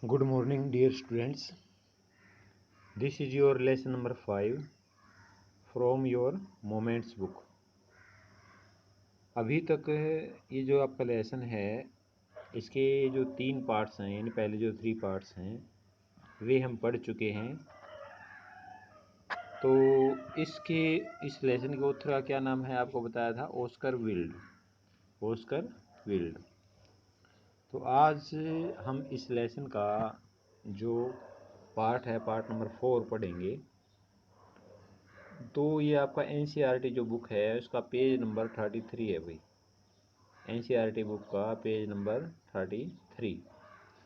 Good morning, dear students. This is your lesson number 5 from your Moments book. अभी तक ये जो आपका लेसन है इसके जो 3 पार्ट्स हैं यानी पहले जो 3 पार्ट्स हैं वे हम पढ़ चुके हैं। तो इस लेसन के ऑथर का क्या नाम है आपको बताया था, ऑस्कर विल्ड। तो आज हम इस लेसन का जो पार्ट है पार्ट नंबर 4 पढ़ेंगे। तो ये आपका एनसीईआरटी जो बुक है उसका पेज नंबर 33 है भाई। एनसीईआरटी बुक का पेज नंबर 33,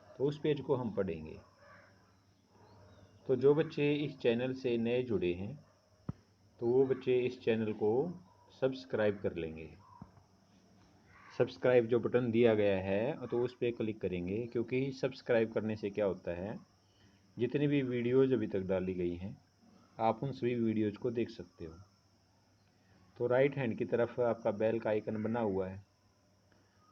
तो उस पेज को हम पढ़ेंगे। तो जो बच्चे इस चैनल से नए जुड़े हैं तो वो बच्चे इस चैनल को सब्सक्राइब कर लेंगे। सब्सक्राइब जो बटन दिया गया है तो उस पर क्लिक करेंगे, क्योंकि सब्सक्राइब करने से क्या होता है, जितनी भी वीडियोज़ अभी तक डाली गई हैं आप उन सभी वीडियोज़ को देख सकते हो। तो राइट हैंड की तरफ आपका बेल का आइकन बना हुआ है,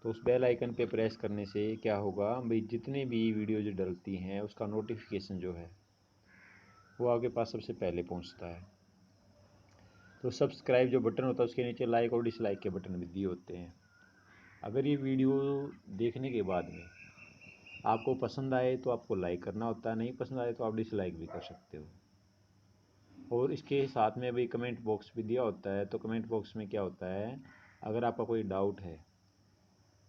तो उस बेल आइकन पे प्रेस करने से क्या होगा भाई, जितने भी वीडियोज डलती हैं उसका नोटिफिकेशन जो है वो आपके पास सबसे पहले पहुंचता है। तो सब्सक्राइब जो बटन होता है उसके नीचे लाइक और डिसलाइक के बटन भी दिए होते हैं। अगर ये वीडियो देखने के बाद में आपको पसंद आए तो आपको लाइक करना होता है, नहीं पसंद आए तो आप डिसलाइक भी कर सकते हो। और इसके साथ में भी कमेंट बॉक्स भी दिया होता है। तो कमेंट बॉक्स में क्या होता है, अगर आपका कोई डाउट है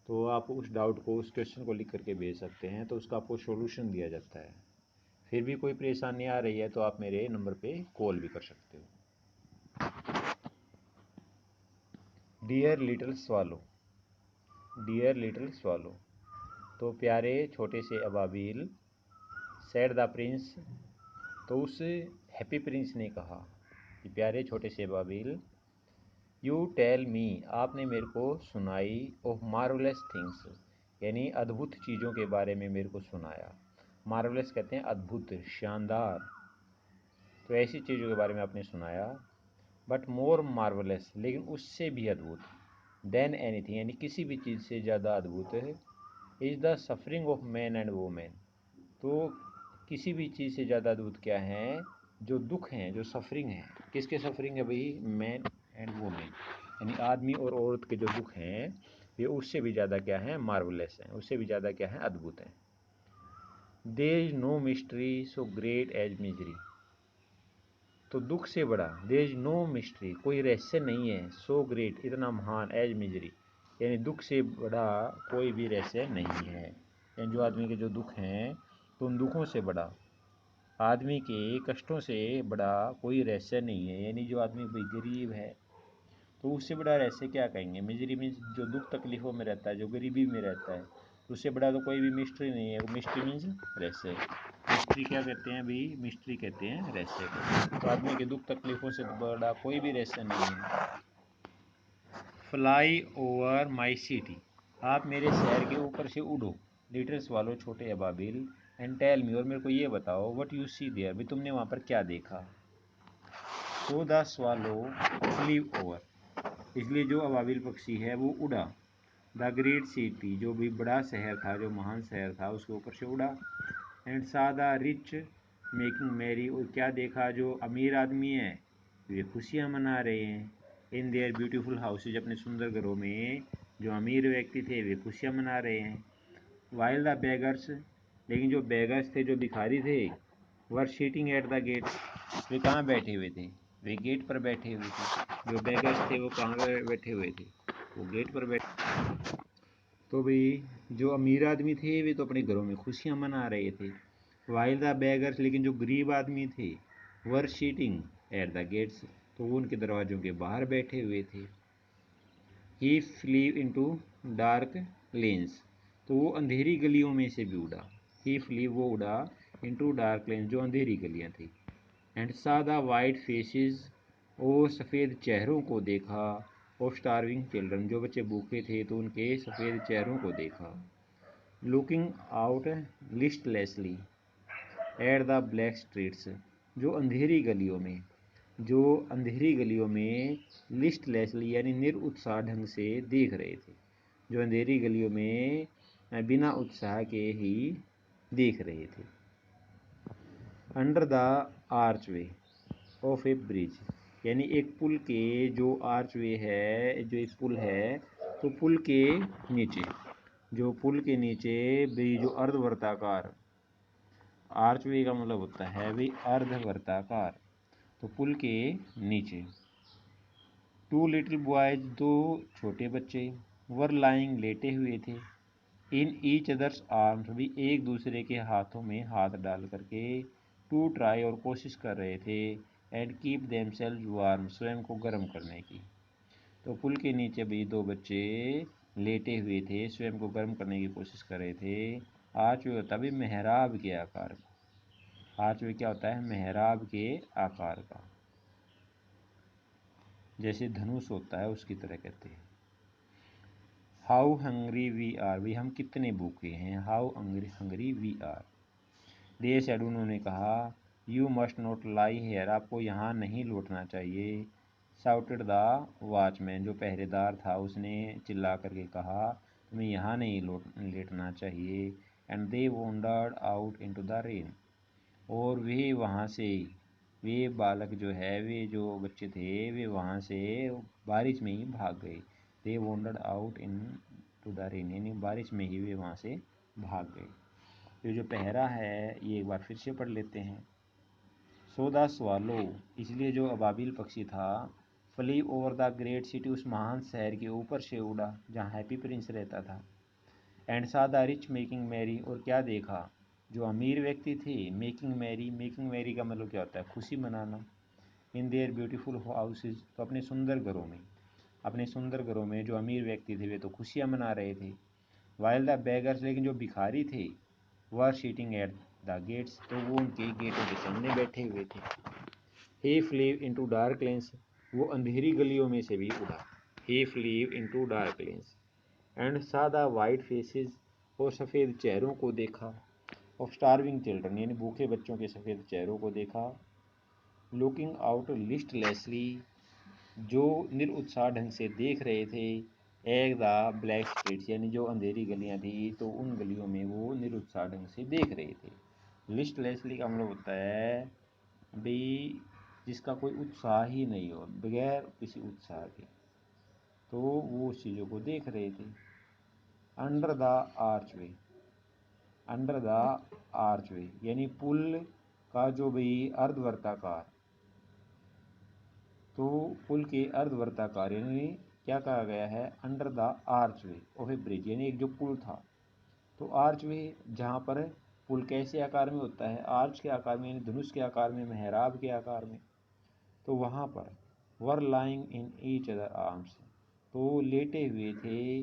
तो आप उस डाउट को, उस क्वेश्चन को लिख करके भेज सकते हैं, तो उसका आपको सॉल्यूशन दिया जाता है। फिर भी कोई परेशानी आ रही है तो आप मेरे नंबर पे कॉल भी कर सकते हो। Dear little swallow, dear little swallow. तो प्यारे छोटे से अबाबिल, सैड द प्रिंस। तो उस हैप्पी प्रिंस ने कहा कि प्यारे छोटे से अबाबिल, यू टेल मी, आपने मेरे को सुनाई, ओह मार्वलस थिंग्स, यानी अद्भुत चीज़ों के बारे में मेरे को सुनाया। मार्वलस कहते हैं अद्भुत, शानदार। तो ऐसी चीज़ों के बारे में आपने सुनाया। बट मोर मार्वलस, लेकिन उससे भी अद्भुत, देन एनीथिंग, यानी किसी भी चीज़ से ज़्यादा अद्भुत है, is the suffering of man and women. तो किसी भी चीज़ से ज़्यादा अद्भुत क्या है, जो दुख हैं, जो सफरिंग है। किसके सफरिंग है भाई, मैन एंड वोमेन, यानी आदमी और औरत के जो दुख हैं ये उससे भी ज़्यादा क्या है, मार्वलेस हैं, उससे भी ज़्यादा क्या है, अद्भुत हैं। There is no mystery so great as misery. तो दुख से बड़ा, देयर इज नो मिस्ट्री, कोई रहस्य नहीं है, सो ग्रेट, इतना महान, एज मिजरी, यानी दुख से बड़ा कोई भी रहस्य नहीं है। यानी जो आदमी के जो दुख हैं तो उन दुखों से बड़ा, आदमी के कष्टों से बड़ा कोई रहस्य नहीं है। यानी जो आदमी भाई गरीब है तो उससे बड़ा रहस्य क्या कहेंगे, मिजरी मीन्स जो दुख तकलीफ़ों में रहता है, जो गरीबी में रहता है, उससे बड़ा तो कोई भी मिस्ट्री नहीं है। वो मिस्ट्री मीन्स रहस्य। मिस्ट्री क्या कहते हैं भाई, मिस्ट्री कहते हैं रहस्य को। तो आदमी के दुख तकलीफ़ों से बड़ा कोई भी रहस्य नहीं है। फ्लाई ओवर माई सिटी, आप मेरे शहर के ऊपर से उड़ो, लिटिल स्वालो, छोटे अबाबिल, एंड टेल मी, और मेरे को ये बताओ, व्हाट यू सी देयर, भाई तुमने वहाँ पर क्या देखा। So the swallow flew over, इसलिए जो अबाबिल पक्षी है वो उड़ा, द ग्रेट सिटी, जो भी बड़ा शहर था, जो महान शहर था, उसके ऊपर से उड़ा। एंड सा द रिच मेकिंग मैरी, और क्या देखा, जो अमीर आदमी है वे खुशियाँ मना रहे हैं, इन देयर ब्यूटीफुल हाउसेज, अपने सुंदर घरों में जो अमीर व्यक्ति थे वे खुशियाँ मना रहे हैं। वाइल द बेगर्स, लेकिन जो बेगर्स थे, जो भिखारी थे, वर सीटिंग एट द गेट, वे कहाँ बैठे हुए थे, वे गेट पर बैठे हुए थे। जो बेगर्स थे वो कहाँ बैठे हुए थे, वो गेट पर बैठे। तो भाई जो अमीर आदमी थे वे तो अपने घरों में खुशियाँ मना रहे थे। वाइल द बेगर्स, लेकिन जो गरीब आदमी थे, वर सीटिंग एट द गेट्स, तो वो उनके दरवाज़ों के बाहर बैठे हुए थे। ही फ्लीव इनटू डार्क लेन्स, तो वो अंधेरी गलियों में से भी उड़ा। ही फ्लीव, वो उड़ा, इनटू डार्क लेन्स, जो अंधेरी गलियाँ थी। एंड सा द वाइट फेसेस, और सफ़ेद चेहरों को देखा, ऑफ स्टारविंग चिल्ड्रन, जो बच्चे भूखे थे तो उनके सफ़ेद चेहरों को देखा। Looking out listlessly at the black streets, जो अंधेरी गलियों में, जो अंधेरी गलियों में लिस्टलेसली, यानी निरुत्साह ढंग से देख रहे थे। जो अंधेरी गलियों में बिना उत्साह के ही देख रहे थे। Under the archway of A bridge, यानी एक पुल के जो आर्चवे है, जो एक पुल है, तो पुल के नीचे, जो पुल के नीचे भी जो अर्धवर्ताकार, आर्चवे का मतलब होता है भी अर्धवर्ताकार, तो पुल के नीचे टू लिटिल बॉयज, दो छोटे बच्चे, वर लाइंग, लेटे हुए थे, इन ईच अदर्स आर्म्स, भी एक दूसरे के हाथों में हाथ डाल करके, टू ट्राई, और कोशिश कर रहे थे, एंड कीप देमसेल्व्स वार्म, स्वयं को गर्म करने की। तो पुल के नीचे भी दो बच्चे लेटे हुए थे, स्वयं को गर्म करने की कोशिश कर रहे थे। आर्चवे होता है मेहराब के आकार का, आर्चवे क्या होता है, मेहराब के आकार का, जैसे धनुष होता है उसकी तरह कहते हैं। हाउ हंग्री वी आर, भी हम कितने भूखे हैं, how hungry we are. They said, उन्होंने कहा, you must not lie here, आपको यहाँ नहीं लौटना चाहिए। शाउटेड द वॉचमैन, जो पहरेदार था उसने चिल्ला करके कहा, तुम्हें यहाँ नहीं लेटना चाहिए। And they wandered out into the rain, और वे वहाँ से, वे बालक जो है, वे जो बच्चे थे, वे वहाँ से बारिश में ही भाग गए। They wandered out into the rain, यानी बारिश में ही वे वहाँ से भाग गए। ये जो पहरा है ये एक बार फिर से पढ़ लेते हैं। सो द स्वालो, इसलिए जो अबाबिल पक्षी था, flew over the great city, उस महान शहर के ऊपर से उड़ा जहाँ हैप्पी प्रिंस रहता था। एंड सा द रिच मेकिंग मैरी, और क्या देखा, जो अमीर व्यक्ति थे, मेकिंग मैरी, मेकिंग मैरी का मतलब क्या होता है, खुशी मनाना। इन देयर ब्यूटीफुल हाउसेज, तो अपने सुंदर घरों में, अपने सुंदर घरों में जो अमीर व्यक्ति थे वे तो खुशियाँ मना रहे थे। वाइल द बेगर्स, लेकिन जो भिखारी थे, वर सीटिंग एट द गेट्स, तो वो उनके गेटों के सामने बैठे हुए थे। ही फ्लीव इनटू डार्क लेन्स, वो अंधेरी गलियों में से भी उड़ा। ही flew into dark lens and सा द वाइट फेसेस, और सफ़ेद चेहरों को देखा। ऑफ स्टार्विंग चिल्ड्रन, यानी भूखे बच्चों के सफ़ेद चेहरों को देखा। लुकिंग आउट लिस्टलेसली, जो निरुत्साह ढंग से देख रहे थे। एक द ब्लैक स्ट्रीट्स, यानी जो अंधेरी गलियां थी, तो उन गलियों में वो निरुत्साह ढंग से देख रहे थे। लिस्टलेसली का मतलब होता है भी जिसका कोई उत्साह ही नहीं हो, बगैर किसी उत्साह के, तो वो उस चीज़ों को देख रहे थे। Under the archway, under the archway, यानी पुल का जो भी अर्धवर्ताकार, तो पुल के अर्धवर्ताकार, यानी क्या कहा गया है, under the archway of A bridge, यानी एक जो पुल था, तो आर्चवे जहाँ पर पुल कैसे आकार में होता है, आर्च के आकार में, यानी धनुष के आकार में, मेहराब के आकार में, तो वहाँ पर were lying in each other arms, तो लेटे हुए थे,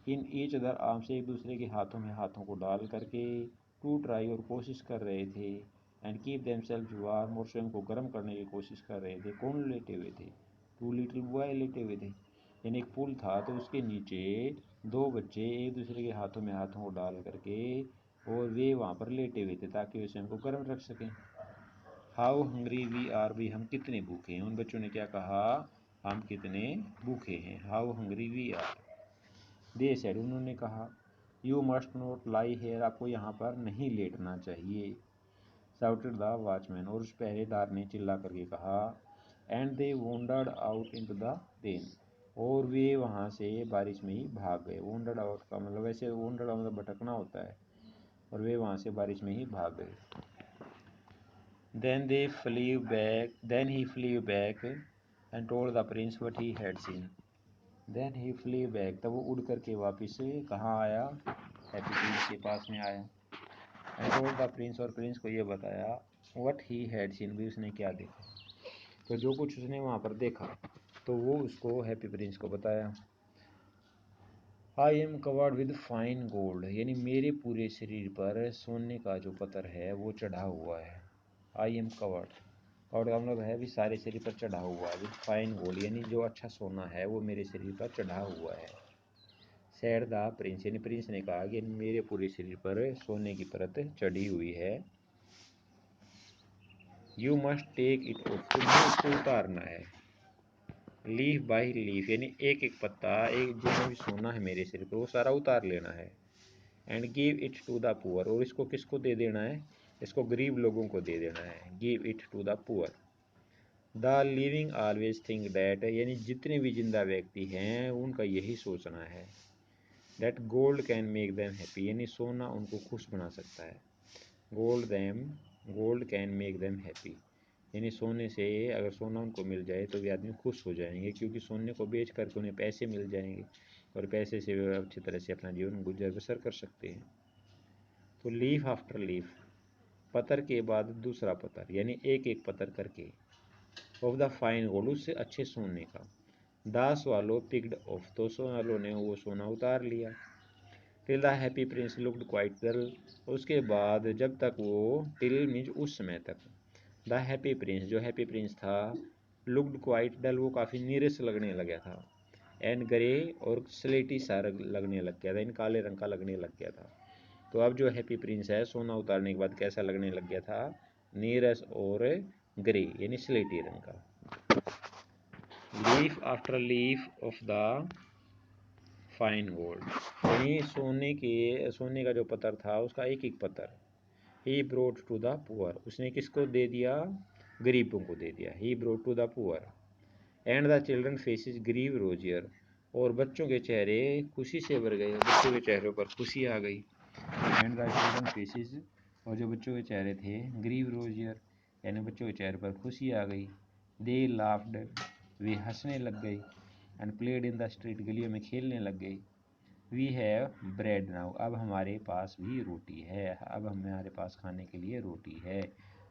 इन ईच अदर आर्म्स, एक दूसरे के हाथों में हाथों को डाल करके, टू ट्राई, और कोशिश कर रहे थे, एंड कीप देमसेल्व्स वार्म, और स्वयं को गर्म करने की कोशिश कर रहे थे। कौन लेटे हुए थे, टू लिटिल बॉय लेटे हुए थे, यानी एक पुल था, तो उसके नीचे दो बच्चे एक दूसरे के हाथों में हाथों को डाल करके, और वे वहाँ पर लेटे हुए थे ताकि वे स्वयं को गर्म रख सकें। हाउ हंग्री वी आर, भी हम कितने भूखे हैं। उन बच्चों ने क्या कहा, हम कितने भूखे हैं। How hungry we are. They said, उन्होंने कहा, you must not lie here, आपको यहाँ पर नहीं लेटना चाहिए। शाउटेड द वॉचमैन, और उस पहरेदार ने चिल्ला करके कहा। And they wandered out into the rain, और वे वहाँ से बारिश में ही भाग गए। वॉन्डर्ड आउट का मतलब, वैसे वॉन्डर्ड मतलब भटकना होता है, और वे वहाँ से बारिश में ही भाग गए। Then he flew back and told the prince what he had seen. Then he flew back, तब वो उड़ करके वापिस कहाँ आया, हैप्पी प्रिंस के पास में आया। And told the prince, और प्रिंस को ये बताया, what he had seen, भी उसने क्या देखा। तो जो कुछ उसने वहाँ पर देखा, तो वो उसको हैप्पी प्रिंस को बताया। I am covered with fine gold, यानी मेरे पूरे शरीर पर सोने का जो पत्थर है वो चढ़ा हुआ है। आई एम कवर्ड, कवर्ड का मतलब है भी सारे शरीर पर चढ़ा हुआ है। विद फाइन गोल्ड, यानी जो अच्छा सोना है वो मेरे शरीर पर चढ़ा हुआ है। सैड द प्रिंस, यानी प्रिंस ने कहा कि मेरे पूरे शरीर पर सोने की परत चढ़ी हुई है। You must take it off, तुम्हें इसको उतारना है। लीफ बाई लीफ, यानी एक एक पत्ता, एक जो भी सोना है मेरे शरीर पर वो सारा उतार लेना है। And give it to the poor, और इसको किसको दे देना है, इसको गरीब लोगों को दे देना है, give it to the poor. The living always think that, यानी जितने भी जिंदा व्यक्ति हैं उनका यही सोचना है, that gold can make them happy, यानी सोना उनको खुश बना सकता है, gold can make them happy, यानी सोने से अगर सोना उनको मिल जाए तो वे आदमी खुश हो जाएंगे, क्योंकि सोने को बेच करके उन्हें पैसे मिल जाएंगे और पैसे से वे अच्छी तरह से अपना जीवन गुजर बसर कर सकते हैं। तो लीफ आफ्टर लीफ, पत्थर के बाद दूसरा पत्थर, यानी एक एक पत्थर करके, ऑफ द फाइन गोल्ड, उससे अच्छे सोने का, द स्वालो पिक्ड ऑफ, तो स्वालो ने वो सोना उतार लिया, till the Happy Prince looked quite dull, उसके बाद जब तक वो, टिल मीन्स उस समय तक, द हैप्पी प्रिंस, जो हैप्पी प्रिंस था, लुक्ड क्वाइट डल, वो काफ़ी नीरस लगने लगा था, एंड ग्रे, और स्लेटी सा लगने लग गया था, इन काले रंग का लगने लग गया था। तो अब जो हैप्पी प्रिंस है सोना उतारने के बाद कैसा लगने लग गया था, नीरस और ग्रे यानी स्लेटी रंग का। Leaf after leaf of the fine gold, यानी सोने का जो पत्थर था उसका एक एक पत्थर, he brought to the poor, उसने किसको दे दिया, गरीबों को दे दिया, he brought to the poor, and the children faces grew rosier, और बच्चों के चेहरे खुशी से भर गए, बच्चों के चेहरों पर खुशी आ गई, एंड द चिल्ड्रन फेसेस, और जो बच्चों के चेहरे थे, ग्रीव रोजियर, यानी बच्चों के चेहरे पर खुशी आ गई, दे लाफ्ड, वे हंसने लग गई, and played in the street, गलियों में खेलने लग गई, वी हैव ब्रेड नाउ, अब हमारे पास भी रोटी है, अब हमारे पास खाने के लिए रोटी है,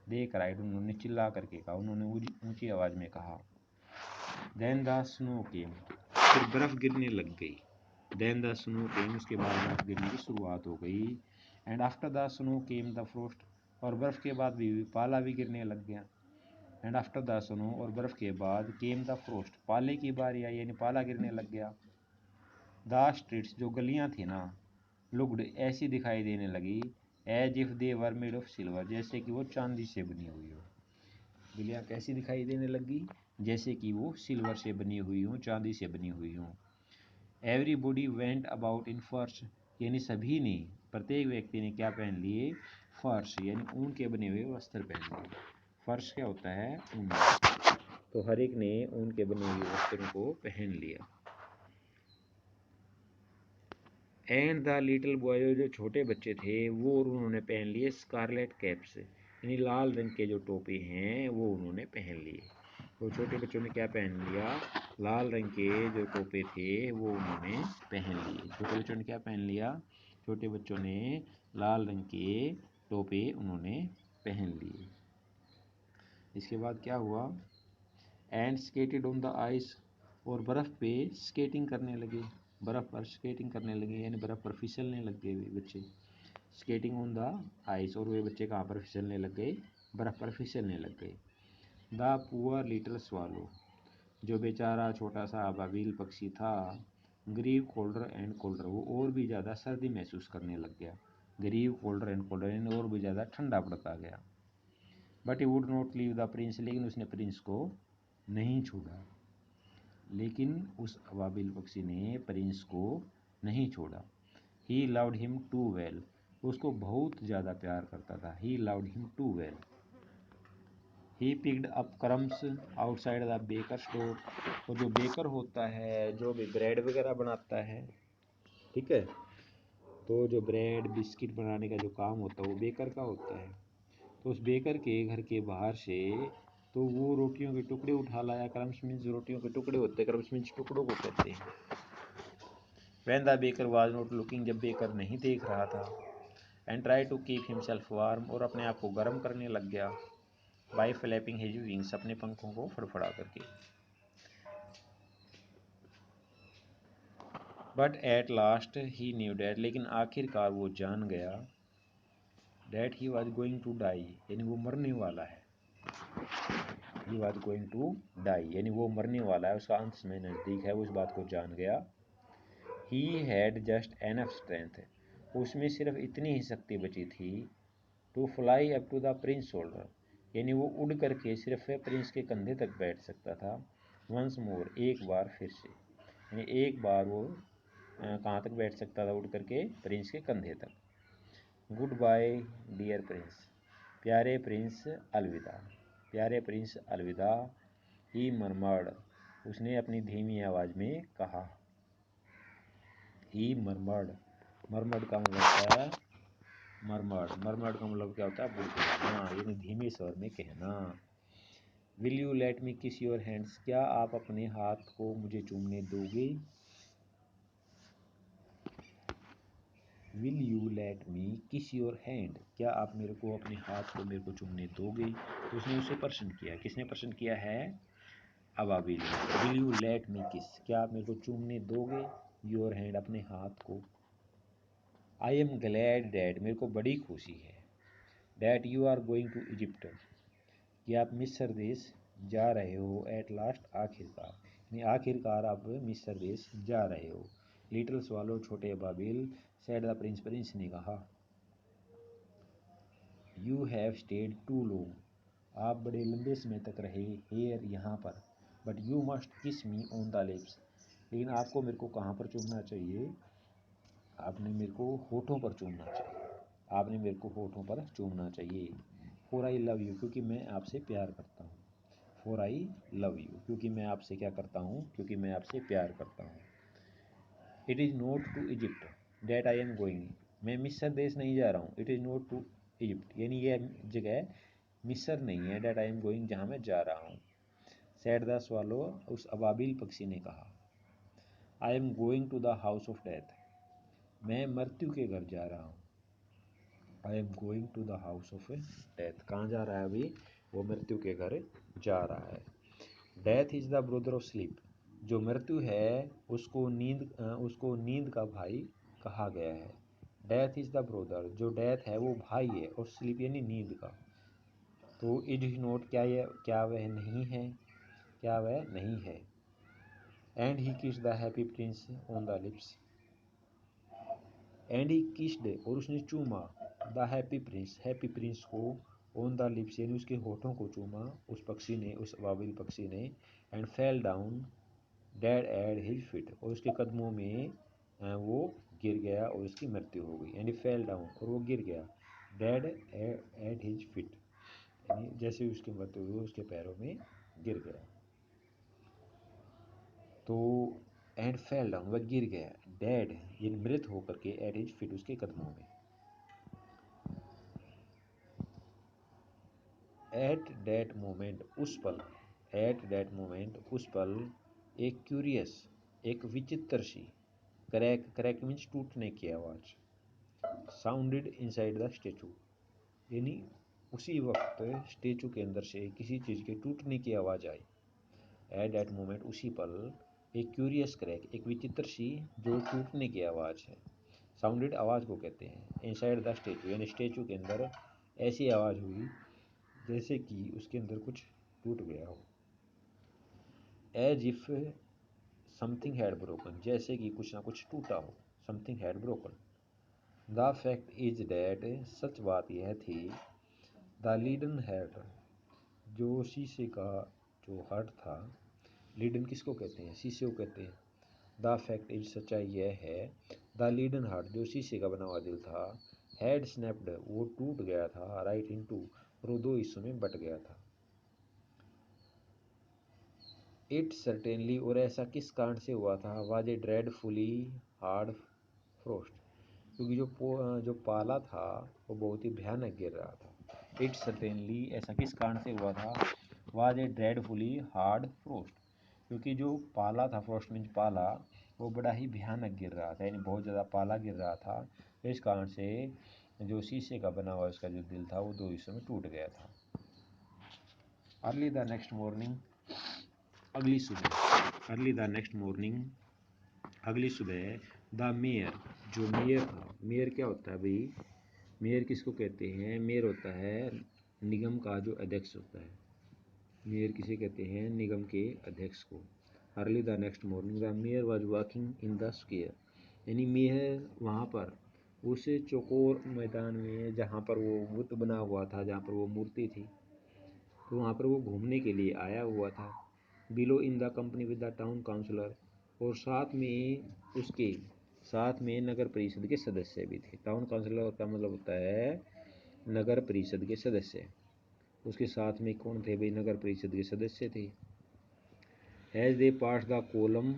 दे क्राइड, उन्होंने चिल्ला करके कहा, उन्होंने ऊंची आवाज़ में कहा, देन द स्नो केम, फिर बर्फ़ गिरने लग गई, देन द स्नो केम, उसके बाद बर्फ़ गिरने की शुरुआत हो गई, and after the snow came the frost, और बर्फ़ के बाद भी पाला भी गिरने लग गया, एंड आफ्टर द स्नो, और बर्फ़ के बाद केम द फ्रोस्ट, पाले की बारी आई यानी पाला गिरने लग गया, द स्ट्रीट्स, जो गलियां थी ना, लुक्ड, ऐसी दिखाई देने लगी, as if they were made of silver, जैसे कि वो चांदी से बनी हुई हो, गलियां कैसी दिखाई देने लगी, जैसे कि वो सिल्वर से बनी हुई हों, चांदी से बनी हुई हों, एवरीबॉडी वेंट अबाउट इन फर्श, यानी सभी ने, प्रत्येक व्यक्ति ने क्या पहन लिए, फर्श यानी ऊन के बने हुए वस्त्र पहन लिए, फर्श क्या होता है, ऊन, तो हर एक ने ऊन के बने हुए वस्त्रों को पहन लिया, एंड द लिटिल बॉय, जो छोटे बच्चे थे वो उन्होंने पहन लिए स्कारलेट कैप्स, यानी लाल रंग के जो टोपे हैं वो उन्होंने पहन लिए, तो छोटे बच्चों ने क्या पहन लिया, लाल रंग के जो टोपे थे वो उन्होंने पहन लिए, छोटे बच्चों ने क्या पहन लिया, छोटे बच्चों ने लाल रंग के टोपे उन्होंने पहन लिए। इसके बाद क्या हुआ, and skated on the ice, और बर्फ़ पे स्केटिंग करने लगे, बर्फ़ पर स्केटिंग करने लगे, यानी बर्फ़ पर फिसलने लग गए वे बच्चे, स्केटिंग ऑन द आइस, और वे बच्चे कहाँ पर फिसलने लग गए, बर्फ़ पर फिसलने लग गए, द पुअर लिटिल स्वालो, जो बेचारा छोटा सा अबाबिल पक्षी था, ग्रीव कोल्डर एंड कोल्डर, वो और भी ज़्यादा सर्दी महसूस करने लग गया, ग्रीव कोल्डर एंड कोल्डर, यानी और भी ज़्यादा ठंडा पड़ता गया, but he would not leave the Prince, लेकिन उसने प्रिंस को नहीं छोड़ा, लेकिन उस अबाबिल पक्षी ने प्रिंस को नहीं छोड़ा, he loved him too well, उसको बहुत ज़्यादा प्यार करता था, he loved him too well, he picked up crumbs outside the baker store, और जो बेकर होता है जो भी ब्रेड वगैरह बनाता है, ठीक है, तो जो ब्रेड बिस्किट बनाने का जो काम होता है वो बेकर का होता है, तो उस बेकर के घर के बाहर से तो वो रोटियों के टुकड़े उठा लाया, क्रम्स मीन्स रोटियों के टुकड़े होते हैं, क्रम्स मीन्स टुकड़ों को कहते हैं, when the baker was not looking, जब बेकर नहीं देख रहा था, and try to keep himself warm, और अपने आप को गर्म करने लग गया, बाय फ्लैपिंग हिज विंग्स, अपने पंखों को फड़फड़ा करके, but at last he knew that, लेकिन आखिरकार वो जान गया, that he was going to die, यानी वो मरने वाला है, he was going to die, यानी वो मरने वाला है, उसका अंत में नज़दीक है, वो इस बात को जान गया, he had just enough strength, उसमें सिर्फ इतनी ही शक्ति बची थी, to fly up to the prince shoulder, यानी वो उड़ करके सिर्फ प्रिंस के कंधे तक बैठ सकता था, वंस मोर, एक बार फिर से, यानी एक बार वो कहाँ तक बैठ सकता था उठ करके? प्रिंस के कंधे तक। गुड बाय डियर प्रिंस, प्यारे प्रिंस अलविदा, प्यारे प्रिंस अलविदा। ही मरमर्ड, उसने अपनी धीमी आवाज़ में कहा। ही मरमर्ड, मरमर्ड का मतलब होता है मरमर्ड, मरमर्ड का मतलब क्या होता है? बुड़बुड़ाना, यानी धीमे स्वर में कहना। विल यू लेट मी किस योर हैंड्स, क्या आप अपने हाथ को मुझे चूमने दोगे? विल यू लेट मी किस योर हैंड, क्या आप मेरे को अपने हाथ को मेरे को चूमने दोगे? तो उसने उसे प्रश्न किया। किसने प्रश्न किया है? अबाबिल ने। विल यू लेट मी किस, क्या आप मेरे को चूमने दोगे? योर हैंड, अपने हाथ को। आई एम ग्लैड डैट, मेरे को बड़ी खुशी है। That you are going to Egypt, कि आप मिस्र देश जा रहे हो। एट लास्ट, आखिरकार, यानी आखिरकार आप मिस्र देश जा रहे हो। लिटिल स्वालो, छोटे अबाबिल। सेड द प्रिंस, प्रिंस ने कहा। You have stayed too long, आप बड़े लंबे समय तक रहे। हेयर, यहाँ पर। बट यू मस्ट किस मी ऑन द लिप्स, लेकिन आपको मेरे को कहाँ पर चूमना चाहिए? आपने मेरे को होठों पर चूमना चाहिए। आपने मेरे को होठों पर चूमना चाहिए। फॉर आई लव यू, क्योंकि मैं आपसे प्यार करता हूँ। फॉर आई लव यू, क्योंकि मैं आपसे क्या करता हूँ? क्योंकि मैं आपसे प्यार करता हूँ। It is not to Egypt that I am going, मैं मिस्र देश नहीं जा रहा हूँ। It is not to Egypt, यानी यह जगह मिस्र नहीं है। डैट आई एम गोइंग, जहाँ मैं जा रहा हूँ। सैड द स्वालो, उस अबाबिल पक्षी ने कहा। I am going to the house of death, मैं मृत्यु के घर जा रहा हूँ। I am going to the house of death, कहाँ जा रहा है अभी? वो मृत्यु के घर जा रहा है। Death is the brother of sleep, जो मृत्यु है उसको नींद का भाई कहा गया है। डेथ इज़ द ब्रदर, जो डेथ है वो भाई है, और स्लीप यानी नींद का। तो इट इज नोट, क्या वह नहीं है? क्या वह नहीं है? And he kissed the Happy Prince on the lips, and he kissed, और उसने चूमा। द हैप्पी प्रिंस को ऑन द लिप्स, यानी उसके होठों को चूमा उस पक्षी ने, उस अबाबिल पक्षी ने। And fell down dead at his fit, और उसके कदमों में वो गिर गया और उसकी मृत्यु हो गई। एंड फेल डाउन, और वो गिर गया। डेड एट हिज फिट, यानी जैसे उसकी मृत्यु हुई उसके पैरों में गिर गया। तो एंड फेल डाउन, वह गिर गया। डेड, ये मृत होकर के, एट हिज फिट, उसके कदमों में। एट दैट मोमेंट, उस पल। एट दैट मोमेंट, उस पल। एक क्यूरियस, एक विचित्र सी, क्रैक मीन्स टूटने की आवाज़, साउंडेड इनसाइड द स्टेचू, यानी उसी वक्त स्टेचू के अंदर से किसी चीज़ के टूटने की आवाज़ आई। एट दैट मोमेंट, उसी पल। एक क्यूरियस क्रैक, एक विचित्र सी जो टूटने की आवाज़ है। साउंडेड, आवाज़ को कहते हैं। इनसाइड द स्टेचू, यानी स्टेचू के अंदर ऐसी आवाज़ हुई जैसे कि उसके अंदर कुछ टूट गया हो। As if something had broken, जैसे कि कुछ ना कुछ टूटा हो। Something had broken. The fact is that, सच बात यह थी। द लीडन हार्ट, जो शीशे का जो हार्ट था। लीडन किसको कहते हैं? शीशे को कहते हैं। द फैक्ट इज, सच्चाई यह है। द लीडन हार्ट, जो शीशे का बना हुआ दिल था। हैड स्नैप्ड, वो टूट गया था। राइट इन टू, और वो दो हिस्सों में बट गया था। इट सर्टेनली, और ऐसा किस कारण से हुआ था? Was a dreadfully hard frost, क्योंकि जो पाला था वो बहुत ही भयानक गिर रहा था। इट सर्टेनली, ऐसा किस कारण से हुआ था? Was a dreadfully hard frost, क्योंकि जो पाला था, फ्रोस्ट मीन्स पाला, वो बड़ा ही भयानक गिर रहा था, यानी बहुत ज़्यादा पाला गिर रहा था। तो इस कारण से जो शीशे का बना हुआ उसका जो दिल था वो दो हिस्सों में टूट गया था। अर्ली द नेक्स्ट मॉर्निंग, अगली सुबह। अर्ली द नेक्स्ट मॉर्निंग, अगली सुबह। द मेयर, जो मेयर था। मेयर क्या होता है भाई? मेयर किसको कहते हैं? मेयर होता है निगम का जो अध्यक्ष होता है। मेयर किसे कहते हैं? निगम के अध्यक्ष को। Early the next morning, the mayor was walking in the square, यानी मेयर वहाँ पर उस चौकोर मैदान में जहाँ पर वो बुत बना हुआ था, जहाँ पर वो मूर्ति थी, तो वहाँ पर वो घूमने के लिए आया हुआ था। Below in the company with the town councillor, और साथ में उसके साथ में नगर परिषद के सदस्य भी थे। टाउन काउंसिलर का मतलब होता है नगर परिषद के सदस्य। उसके साथ में कौन थे भाई? नगर परिषद के सदस्य थे। As they pass the column,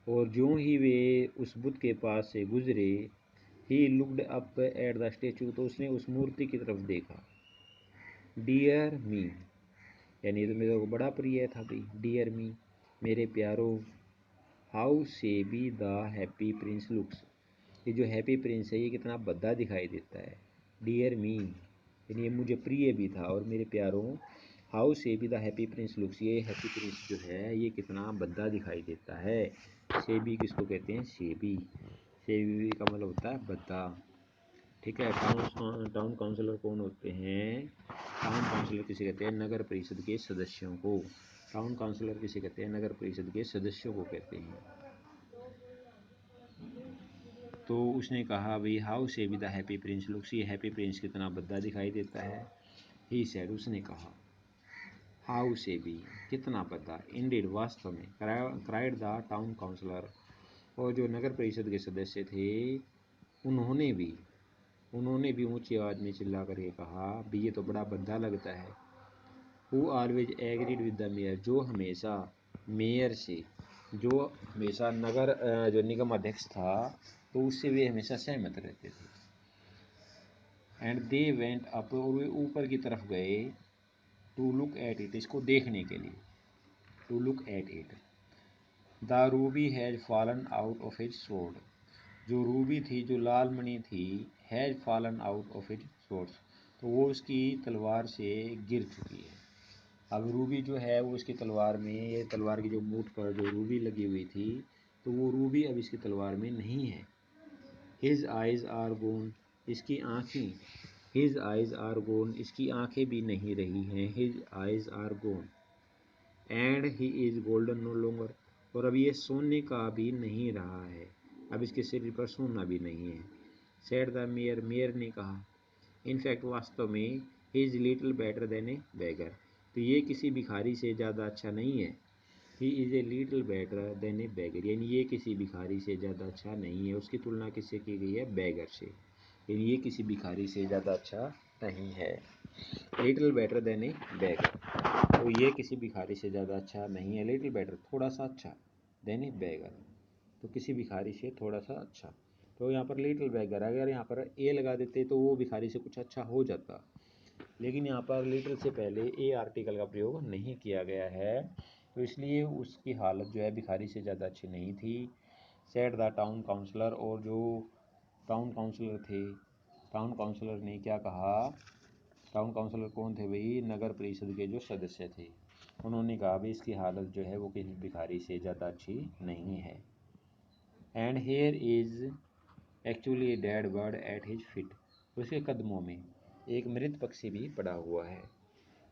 और जो ही वे उस बुद्ध के पास से गुजरे, he looked up at the statue, तो उसने उस मूर्ति की तरफ देखा। डियर मी, यानी ये तो मेरे को बड़ा प्रिय था भाई। डियर मी, मेरे प्यारो, हाउ से be the Happy Prince looks, ये जो हैप्पी प्रिंस है ये कितना भद्दा दिखाई देता है। डियर मी, यानी ये मुझे प्रिय भी था और मेरे प्यारों, हाउ से be the Happy Prince looks, ये हैप्पी प्रिंस जो है ये कितना भद्दा दिखाई देता है। सेबी किसको कहते हैं? सेबी। सेबी का मतलब होता है भद्दा। ठीक है। टाउन काउंसिलर कौन होते हैं? टाउन काउंसिलर किसे कहते हैं? नगर परिषद के सदस्यों को। टाउन काउंसिलर किसे कहते हैं? नगर परिषद के सदस्यों को कहते हैं। तो उसने कहा भाई हाउ से be the Happy Prince looks, ये हैप्पी प्रिंस कितना भद्दा दिखाई देता है। ही सेड, उसने कहा। हाउ से बी, कितना भद्दा। इंडीड, वास्तव में। क्राइड द टाउन काउंसिलर, और जो नगर परिषद के सदस्य थे उन्होंने भी ऊंची आवाज में चिल्ला करके कहा भी ये तो बड़ा भद्दा लगता है। Who always agreed with the mayor, जो हमेशा मेयर से, जो हमेशा नगर जो निगम अध्यक्ष था तो उससे वे हमेशा सहमत रहते थे। एंड दे वेंट अप, और वे ऊपर की तरफ गए। टू लुक एट इट, इसको देखने के लिए। To look at it. The ruby has fallen out of his sword, जो रूबी थी, जो लाल मणि थी, has fallen out of his sword, तो वो उसकी तलवार से गिर चुकी है। अब रूबी जो है वो इसकी तलवार में, ये तलवार की जो मूठ पर जो रूबी लगी हुई थी तो वो रूबी अब इसकी तलवार में नहीं है। हिज आइज आर गोन, इसकी आँखें, हिज आइज आर गोन, इसकी आँखें भी नहीं रही हैं। His eyes are gone. And he is golden no longer, और अब ये सोने का भी नहीं रहा है, अब इसके शरीर पर सोना भी नहीं है। सेड द मेयर, मेयर ने कहा। इनफैक्ट, वास्तव में, he is little better than a beggar, तो ये किसी भिखारी से ज़्यादा अच्छा नहीं है। He is a little better than a beggar, यानी ये किसी भिखारी से ज़्यादा अच्छा नहीं है। उसकी तुलना किससे की गई है? बेगर से, यानी ये किसी भिखारी से ज़्यादा अच्छा नहीं है। Little better than a beggar, तो ये किसी भिखारी से ज़्यादा अच्छा नहीं है। लिटिल बेटर, थोड़ा सा अच्छा, देन ए बेगर, तो किसी भिखारी से थोड़ा सा अच्छा। तो यहाँ पर लिटिल बेगर, अगर यहाँ पर ए लगा देते तो वो भिखारी से कुछ अच्छा हो जाता, लेकिन यहाँ पर लिटिल से पहले ए आर्टिकल का प्रयोग नहीं किया गया है, तो इसलिए उसकी हालत जो है भिखारी से ज़्यादा अच्छी नहीं थी। सेड द टाउन काउंसलर, और जो टाउन काउंसलर थे, टाउन काउंसलर ने क्या कहा? टाउन काउंसलर कौन थे भाई? नगर परिषद के जो सदस्य थे, उन्होंने कहा भाई इसकी हालत जो है वो किसी भिखारी से ज़्यादा अच्छी नहीं है। And here is actually a dead bird at his fit, उसके कदमों में एक मृत पक्षी भी पड़ा हुआ है।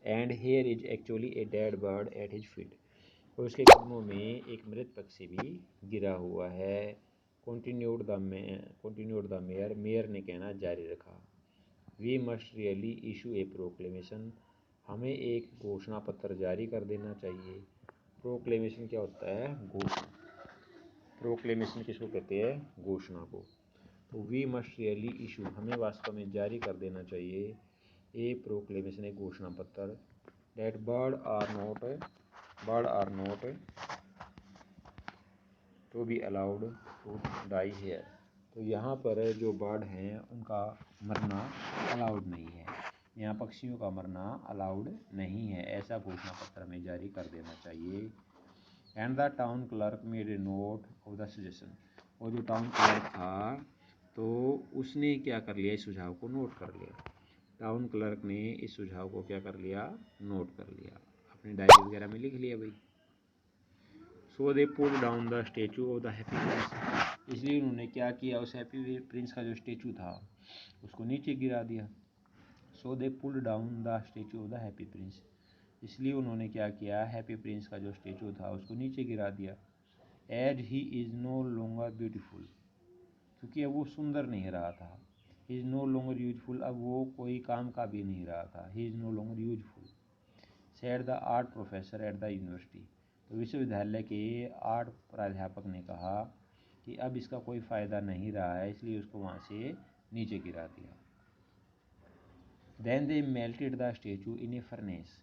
And here is actually a dead bird at his feet, और उसके कदमों में एक मृत पक्षी भी गिरा हुआ है। कंटिन्यूड द मेयर, मेयर ने कहना जारी रखा। We must really issue a proclamation, हमें एक घोषणा पत्र जारी कर देना चाहिए। प्रोक्लेमेशन क्या होता है? घोषणा। प्रोक्लेमेशन किसको कहते हैं? घोषणा को। तो वी मस्ट रियली इशू, हमें वास्तव में जारी कर देना चाहिए। ए प्रोक्लेमेशन, एक घोषणा पत्र। That bird are not to be allowed to die here, तो यहाँ पर जो बर्ड हैं उनका मरना अलाउड नहीं है, यहाँ पक्षियों का मरना अलाउड नहीं है, ऐसा घोषणा पत्र में जारी कर देना चाहिए। And the town clerk made a note of the suggestion, और जो टाउन क्लर्क था तो उसने क्या कर लिया? इस सुझाव को नोट कर लिया। टाउन क्लर्क ने इस सुझाव को क्या कर लिया? नोट कर लिया, अपनी डायरी वगैरह में लिख लिया भाई। So they pull down the statue of the Happy Prince, इसलिए उन्होंने क्या किया? उस हैप्पी प्रिंस का जो स्टेचू था उसको नीचे गिरा दिया। So they pull down the statue of the Happy Prince, इसलिए उन्होंने क्या किया? हैप्पी प्रिंस का जो स्टेचू था उसको नीचे गिरा दिया। As he is no longer beautiful, क्योंकि अब वो सुंदर नहीं रहा था। He is no longer useful, अब वो कोई काम का भी नहीं रहा था। He is no longer useful. Said the art professor at the university, तो विश्वविद्यालय के आर्ट प्राध्यापक ने कहा। कि अब इसका कोई फ़ायदा नहीं रहा है, इसलिए उसको वहाँ से नीचे गिरा दिया। Then they melted the statue in a furnace,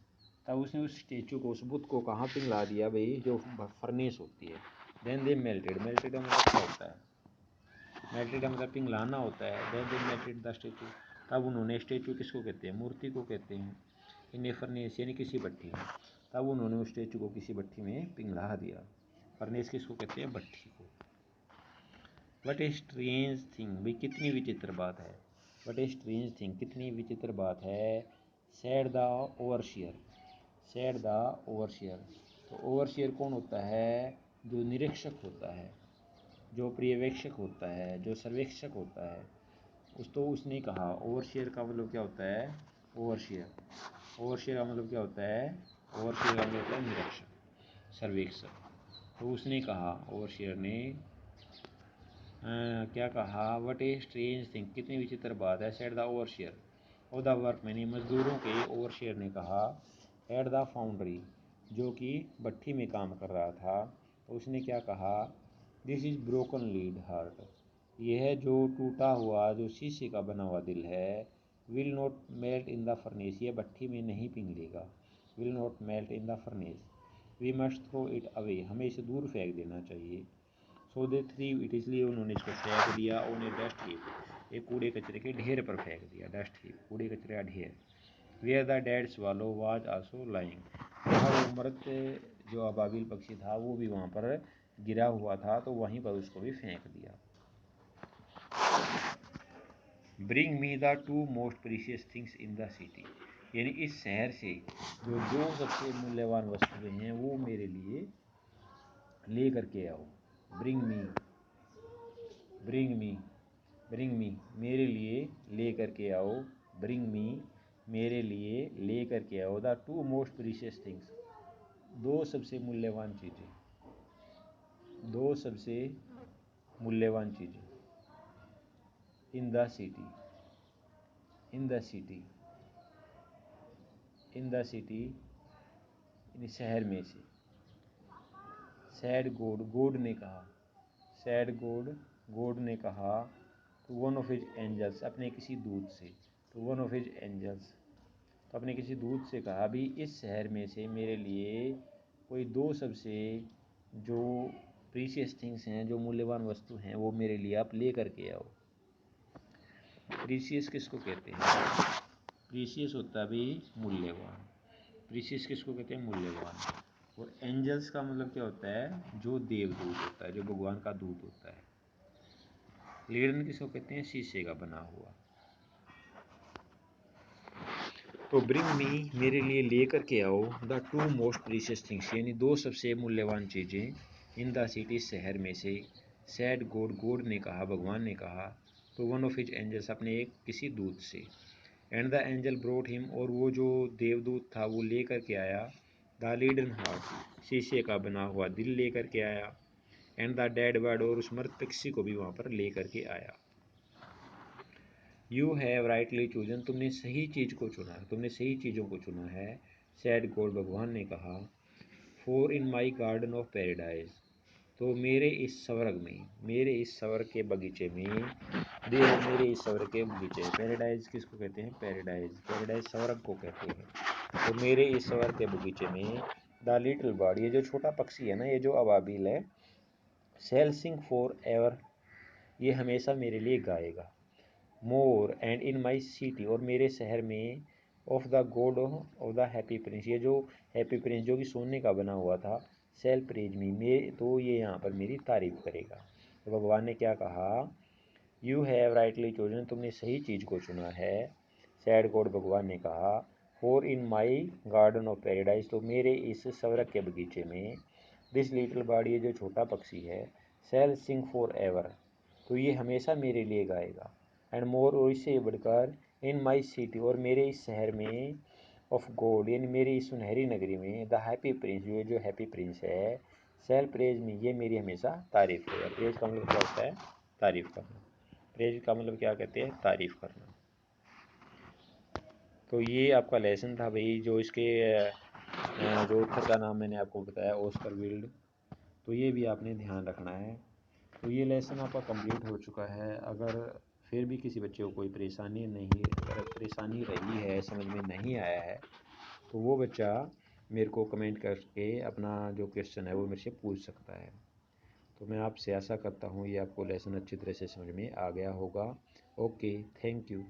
तब उसने उस स्टेचू को, उस बुत को कहाँ पिघला दिया भाई, जो फर्नेस होती है। देन दे मेल्टेड, मेल्टेड मतलब क्या होता है, मेल्टेड मतलब पिघलाना होता है। Then they melted the statue, तब उन्होंने, स्टेचू किसको कहते हैं, मूर्ति को कहते हैं, इन ए फर्नेस यानी किसी भट्टी में, तब उन्होंने उस स्टेचू को किसी भट्टी में पिघला दिया। फर्नेस किसको कहते हैं, भट्टी को। वट ए स्ट्रेंज थिंग, भाई कितनी विचित्र बात है, वट ए स्ट्रेंज थिंग, कितनी विचित्र बात है। सैड द ओवरशियर, सैड द ओवरशियर, तो ओवरशियर कौन होता है, जो निरीक्षक होता है, जो पर्यवेक्षक होता है, जो सर्वेक्षक होता है, तो उसने कहा। ओवरशियर का मतलब क्या होता है, ओवरशियर, ओवरशियर का मतलब क्या होता है, ओवरशियर का मतलब होता है निरीक्षक, सर्वेक्षक। तो उसने कहा, ओवरशियर ने क्या कहा, वट ए स्ट्रेंज थिंग, कितनी विचित्र बात है। सेड द ओवरशियर और द वर्कमैन, मजदूरों के ओवरशियर ने कहा। एट द फाउंड्री, जो कि भट्टी में काम कर रहा था, तो उसने क्या कहा, this is broken lead heart, यह है जो टूटा हुआ, जो शीशे का बना हुआ दिल है। Will not melt in the furnace, ये भट्टी में नहीं पिघलेगा। Will not melt in the furnace, we must throw it away, हमें इसे दूर फेंक देना चाहिए। सो दे थ्री इट, इसलिए उन्होंने इसको फेंक दिया। उन्हें डस्ट हीप, एक कूड़े कचरे के ढेर पर फेंक दिया, डस्ट हीप कूड़े कचरे का ढेर। Where the dead swallow was also lying, वहाँ वो मृत जो अबाबिल पक्षी था वो भी वहाँ पर गिरा हुआ था, तो वहीं पर उसको भी फेंक दिया। Bring me the two most precious things in the city, यानी इस शहर से जो दो सबसे मूल्यवान वस्तुएं हैं वो मेरे लिए ले करके आओ। Bring me, bring me, bring me मेरे लिए ले करके आओ। ब्रिंग मी मेरे लिए ले करके आओ। The two most precious things, दो सबसे मूल्यवान चीज़ें, दो सबसे मूल्यवान चीज़ें। In the city, in the city, in the city शहर में से। सैड गॉड, गॉड ने कहा, सैड गॉड, गॉड ने कहा to one of his angels, अपने किसी दूत से। To one of his angels, तो अपने किसी दूत से कहा भी इस शहर में से मेरे लिए कोई दो सबसे जो प्रीशियस थिंग्स हैं, जो मूल्यवान वस्तु हैं, वो मेरे लिए आप ले करके आओ। प्रीशियस किसको कहते हैं, प्रीशियस होता है भी मूल्यवान, प्रीशियस किसको कहते हैं, मूल्यवान। और एंजल्स का मतलब क्या होता है, जो देवदूत होता है, जो भगवान का दूत होता है। लीडन किसको कहते हैं, शीशे का बना हुआ। तो ब्रिंग मी मेरे लिए ले करके आओ the two most precious things, यानी दो सबसे मूल्यवान चीज़ें। इन द सिटी शहर में से। सैड गॉड, गॉड ने कहा, भगवान ने कहा। तो वन ऑफ हिज एंजल्स, अपने एक किसी दूत से। And the angel brought him, और वो जो देवदूत था वो ले करके आया। द लीडन हार्ट, शीशे का बना हुआ दिल ले करके आया। एंड द डेड बर्ड, और उस मृत पक्षी को भी वहाँ पर ले करके आया। यू हैव राइटली चूजन, तुमने सही चीज़ को चुना है, तुमने सही चीज़ों को चुना है। सैड गॉड, भगवान ने कहा। For in my garden of paradise, तो मेरे इस स्वर्ग में, मेरे इस स्वर्ग के बगीचे में, देखो मेरे इस स्वर्ग के बगीचे, पैराडाइज किसको कहते हैं, पैराडाइज, पैराडाइज स्वर्ग को कहते हैं। तो मेरे इस स्वर्ग के बगीचे में द लिटिल बर्ड, ये जो छोटा पक्षी है ना, ये जो अबाबिल है, शैल सिंग फॉर एवर, ये हमेशा मेरे लिए गाएगा। More and in my city, और मेरे शहर में, of the God of the Happy Prince, ये जो हैप्पी प्रिंस जो कि सोने का बना हुआ था, सेल प्रेज मी, तो ये यहाँ पर मेरी तारीफ करेगा। तो भगवान ने क्या कहा, यू हैव राइटली चोजन, तुमने सही चीज़ को चुना है। सैड गॉड, भगवान ने कहा। For in my garden of paradise, तो मेरे इस स्वर्ग के बगीचे में, दिस लिटिल बर्ड, ये जो छोटा पक्षी है, सेल सिंग फॉर एवर, तो ये हमेशा मेरे लिए गाएगा। एंड मोर, और इससे बढ़कर, इन माई सिटी, और मेरे इस शहर में, ऑफ गॉड, यानी मेरी इस सुनहरी नगरी में, द हैप्पी प्रिंस, ये जो हैप्पी प्रिंस है, सेल प्रेज मी, ये मेरी हमेशा तारीफ करेगा। प्रेज का मतलब क्या होता है, तारीफ करना। प्रेज का मतलब क्या कहते हैं, तारीफ करना। तो ये आपका लेसन था भाई, जो इसके जो ऑथर का नाम मैंने आपको बताया, ऑस्कर विल्ड। तो ये भी आपने ध्यान रखना है। तो ये लेसन आपका कंप्लीट हो चुका है। अगर फिर भी किसी बच्चे को कोई परेशानी नहीं, अगर परेशानी रही है, समझ में नहीं आया है, तो वो बच्चा मेरे को कमेंट करके अपना जो क्वेश्चन है वो मेरे से पूछ सकता है। तो मैं आपसे आशा करता हूँ ये आपको लेसन अच्छी तरह से समझ में आ गया होगा। Okay, thank you.